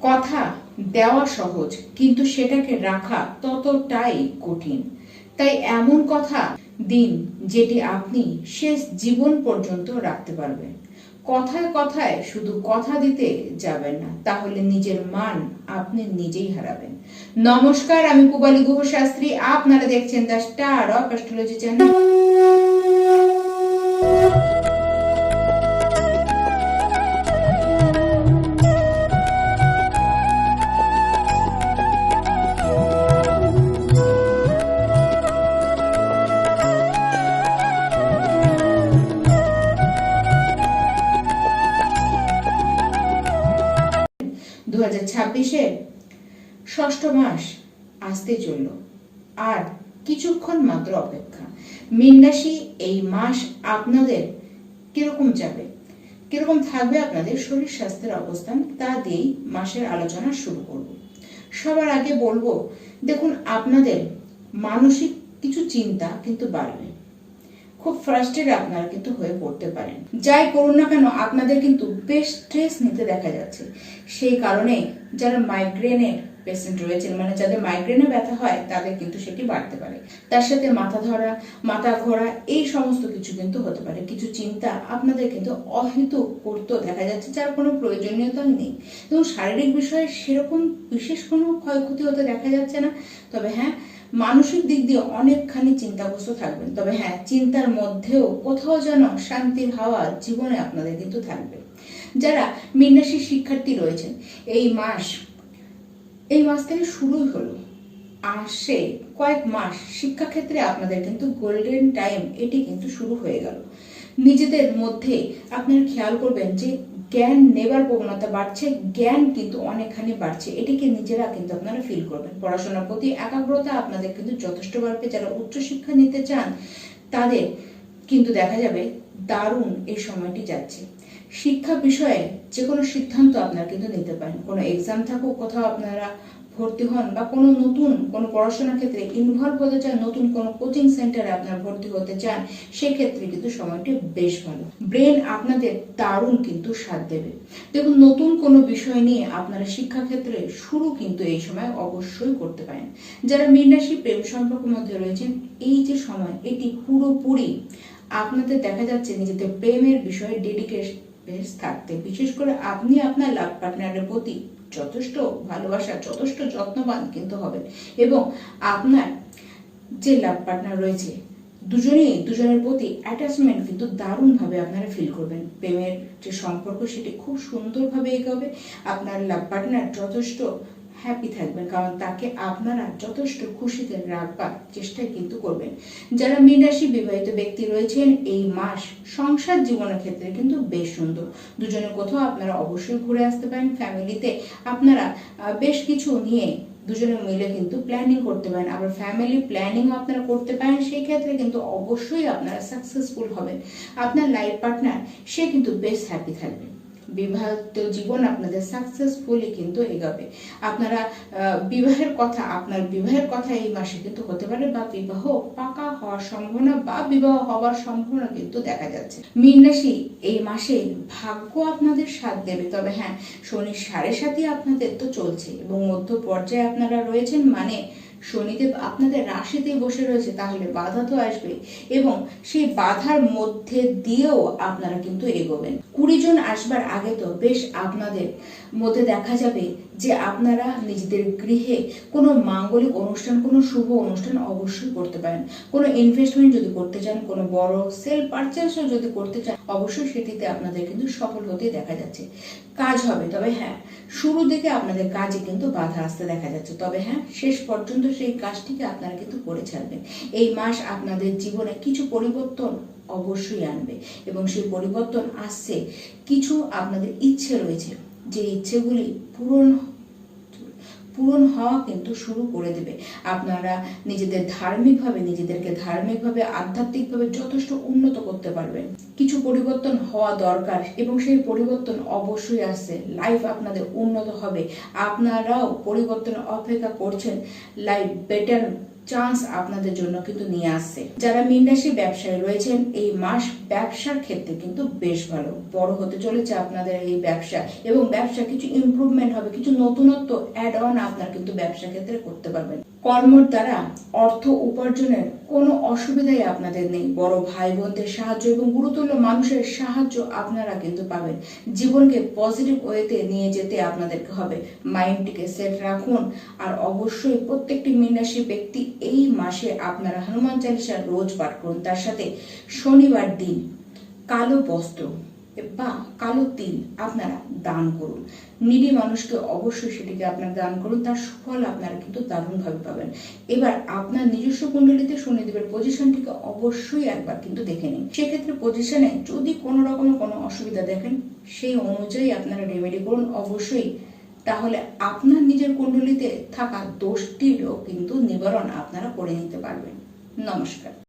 কথা দেওয়া সহজ, কিন্তু সেটাকে রাখা ততটাই কঠিন। তাই এমন কথা দিন যেটি আপনি শেষ জীবন পর্যন্ত রাখতে পারবেন। কথায় কথায় শুধু কথা দিতে যাবেন না, তাহলে নিজের মান আপনি নিজেই হারাবেন। নমস্কার, আমি পূবালী গুহ শাস্ত্রী। আপনারা দেখছেন the star of astrology channel. 2026-এর ষষ্ঠ মাস আসতে চলল, আর কিছুক্ষণ মাত্র অপেক্ষা। মীন রাশি এই মাস আপনাদের কিরকম যাবে, কিরকম থাকবে আপনাদের শরীর স্বাস্থ্যের অবস্থান, তা দিয়েই মাসের আলোচনা শুরু করব। সবার আগে বলবো, দেখুন, আপনাদের মানসিক কিছু চিন্তা কিন্তু বাড়বে। খুব ফ্রাস্ট্রেটেড আপনারা কিন্তু হয়ে পড়তে পারেন। যাই করুন না কেন, আপনাদের কিন্তু বেশ স্ট্রেস নিতে দেখা যাচ্ছে। সেই কারণে যারা মাইগ্রেনের পেশেন্ট রয়েছেন, মানে যাদের মাইগ্রেনে ব্যথা হয়, তাদের কিন্তু সেটি বাড়তে পারে। তার সাথে মাথা ধরা, মাথা ঘোরা, এই সমস্ত কিছু কিন্তু হতে পারে। কিছু চিন্তা আপনাদের কিন্তু অহেতুক করতেও দেখা যাচ্ছে, যার কোনো প্রয়োজনীয়তা নেই। এবং শারীরিক বিষয়ে সেরকম বিশেষ কোনো ক্ষয়ক্ষতি হতে দেখা যাচ্ছে না। তবে হ্যাঁ, মানসিক দিক দিয়ে অনেকখানি চিন্তাগ্রস্ত থাকবেন। তবে হ্যাঁ, চিন্তার মধ্যেও কোথাও যেন শান্তির হাওয়া জীবনে আপনাদের কিন্তু থাকবে। যারা মীন রাশির শিক্ষার্থী রয়েছেন, এই মাস থেকে শুরুই হলো, আসে কয়েক মাস শিক্ষাক্ষেত্রে আপনাদের কিন্তু গোল্ডেন টাইম, এটি কিন্তু শুরু হয়ে গেল। নিজেদের মধ্যে আপনারা খেয়াল করবেন যে জ্ঞান নেবার প্রবণতা বাড়ছে, জ্ঞান কিন্তু অনেকখানি বাড়ছে, এটিকে নিজেরা কিন্তু আপনারা ফিল করবেন। পড়াশোনার প্রতি একাগ্রতা আপনাদের কিন্তু যথেষ্ট বাড়বে। যারা উচ্চশিক্ষা নিতে চান, তাদের কিন্তু দেখা যাবে দারুণ এই সময়টি যাচ্ছে। শিক্ষা বিষয়ে যে কোনো সিদ্ধান্ত আপনারা কিন্তু নিতে পারেন। কোনো এক্সাম থাকুক, কোথাও আপনারা ভর্তি হন, বা কোনো নতুন কোনো পড়াশোনার ক্ষেত্রে ইনভলভ হতে চান, নতুন কোনো কোচিং সেন্টারে আপনারা ভর্তি হতে চান, সেক্ষেত্রে কিন্তু সময়টি বেশ ভালো। ব্রেন আপনাদের দারুণ কিন্তু সাথ দেবে। দেখুন, নতুন কোনো বিষয় নিয়ে আপনারা শিক্ষাক্ষেত্রে শুরু কিন্তু এই সময় অবশ্যই করতে পারেন। যারা মীন রাশি প্রেম সম্পর্কের মধ্যে রয়েছেন, এই যে সময়, এটি পুরোপুরি আপনাদের দেখা যাচ্ছে নিজেদের প্রেমের বিষয়ে ডেডিকেশন থাকতে। বিশেষ করে আপনি আপনার লাভ পার্টনারের প্রতি যথেষ্ট ভালোবাসা, যথেষ্ট যত্নবান কিন্তু হবেন। এবং আপনার যে লাভ পার্টনার রয়েছে, দুজনের প্রতি অ্যাটাচমেন্ট কিন্তু দারুণভাবে আপনারা ফিল করবেন। প্রেমের যে সম্পর্ক, সেটি খুব সুন্দরভাবে এগোবে। আপনার লাভ পার্টনার যথেষ্ট হ্যাপি থাকবেন, কারণ তাকে আপনারা যথেষ্ট খুশিতে রাখবার চেষ্টাই কিন্তু করবেন। যারা মীন রাশি বিবাহিত ব্যক্তি রয়েছেন, এই মাস সংসার জীবনের ক্ষেত্রে কিন্তু বেশ সুন্দর। দুজনে কোথাও আপনারা অবশ্যই ঘুরে আসতে পারেন। ফ্যামিলিতে আপনারা বেশ কিছু নিয়ে দুজনে মিলে কিন্তু প্ল্যানিং করতে পারেন। আবার ফ্যামিলি প্ল্যানিংও আপনারা করতে পারেন, সেই ক্ষেত্রে কিন্তু অবশ্যই আপনারা সাকসেসফুল হবেন। আপনার লাইফ পার্টনার, সে কিন্তু বেশ হ্যাপি থাকবে। বিবাহিত জীবন আপনাদের সাকসেসফুলি কিন্তু এগাবে। আপনারা আপনার বিবাহের কথা এই মাসে কিন্তু হতে পারে, বা বিবাহ পাকা হওয়ার সম্ভাবনা, বা বিবাহ হওয়ার সম্ভাবনা কিন্তু দেখা যাচ্ছে। মীন রাশি এই মাসে ভাগ্য আপনাদের সাথ দেবে। তবে হ্যাঁ, শনি 7.5 আপনাদের তো চলছে, এবং মধ্য পর্যায়ে আপনারা রয়েছেন, মানে শনিদেব আপনাদের রাশিতেই বসে রয়েছে, তাহলে বাধা তো আসবে, এবং সেই বাধার মধ্যে দিয়েও আপনারা কিন্তু এগোবেন। 20 জন আসবার আগে তো বেশ আপনাদের মধ্যে দেখা যাবে যে আপনারা নিজেদের গৃহে কোনো মাঙ্গলিক অনুষ্ঠান, কোনো শুভ অনুষ্ঠান অবশ্যই করতে পারেন। কোনো ইনভেস্টমেন্ট যদি করতে চান, কোনো বড় সেল পারচেসও যদি করতে চান, অবশ্যই সেটিতে আপনাদের কিন্তু সফল হতে দেখা যাচ্ছে। কাজ হবে, তবে হ্যাঁ, শুরু দিকে আপনাদের কাজে কিন্তু বাধা আসতে দেখা যাচ্ছে। তবে হ্যাঁ, শেষ পর্যন্ত সেই কাজটিকে আপনারা কিন্তু করে ছাড়বেন। এই মাস আপনাদের জীবনে কিছু পরিবর্তন অবশ্যই আনবে, এবং সেই পরিবর্তন আসছে, কিছু আপনাদের ইচ্ছে রয়েছে, যে ইচ্ছেগুলি পূরণ হওয়া কিন্তু শুরু করে দেবে। আপনারা নিজেদেরকে ধার্মিকভাবে আধ্যাত্মিকভাবে যথেষ্ট উন্নত করতে পারবেন। কিছু পরিবর্তন হওয়া দরকার, এবং সেই পরিবর্তন অবশ্যই আসছে। লাইফ আপনাদের উন্নত হবে, আপনারাও পরিবর্তনের অপেক্ষা করছেন। লাইফ বেটার চান্স আপনাদের জন্য কিন্তু নিয়ে আসছে। যারা মীন রাশি ব্যবসায় রয়েছেন, এই মাস ব্যবসার ক্ষেত্রে কিন্তু বেশ ভালো, বড় হতে চলেছে আপনাদের এই ব্যবসা, এবং ব্যবসা কিছু ইমপ্রুভমেন্ট হবে, কিছু নতুনত্ব অ্যাড অন আপনার কিন্তু ব্যবসা ক্ষেত্রে করতে পারবেন। কর্মর দ্বারা অর্থ উপার্জনের কোনো অসুবিধাই আপনাদের নেই। বড় ভাই বোনদের সাহায্য এবং গুরুত্বপূর্ণ মানুষের সাহায্য আপনারা কিন্তু পাবেন। জীবনকে পজিটিভ ওয়েতে নিয়ে যেতে আপনাদেরকে হবে, মাইন্ডটিকে সেট রাখুন। আর অবশ্যই প্রত্যেকটি মীন রাশি ব্যক্তি এই মাসে আপনারা হনুমান চালিসা রোজ পাঠ করুন। তার সাথে শনিবার দিন কালো বস্ত্র বা কালো তিল আপনারা দান করুন। নিডি মানুষকে অবশ্যই সেটিকে আপনারা দান করুন, তার সুফল আপনারা কিন্তু দারুণভাবে পাবেন। এবার আপনার নিজস্ব কুণ্ডলিতে শনিদেবের পজিশনটিকে অবশ্যই একবার কিন্তু দেখে নিন। সেক্ষেত্রে পজিশনে যদি কোনো রকমের কোনো অসুবিধা দেখেন, সেই অনুযায়ী আপনারা রেমেডি করুন অবশ্যই। তাহলে আপনার নিজের কুণ্ডলিতে থাকা দোষটিরও কিন্তু নিবারণ আপনারা করে নিতে পারবেন। নমস্কার।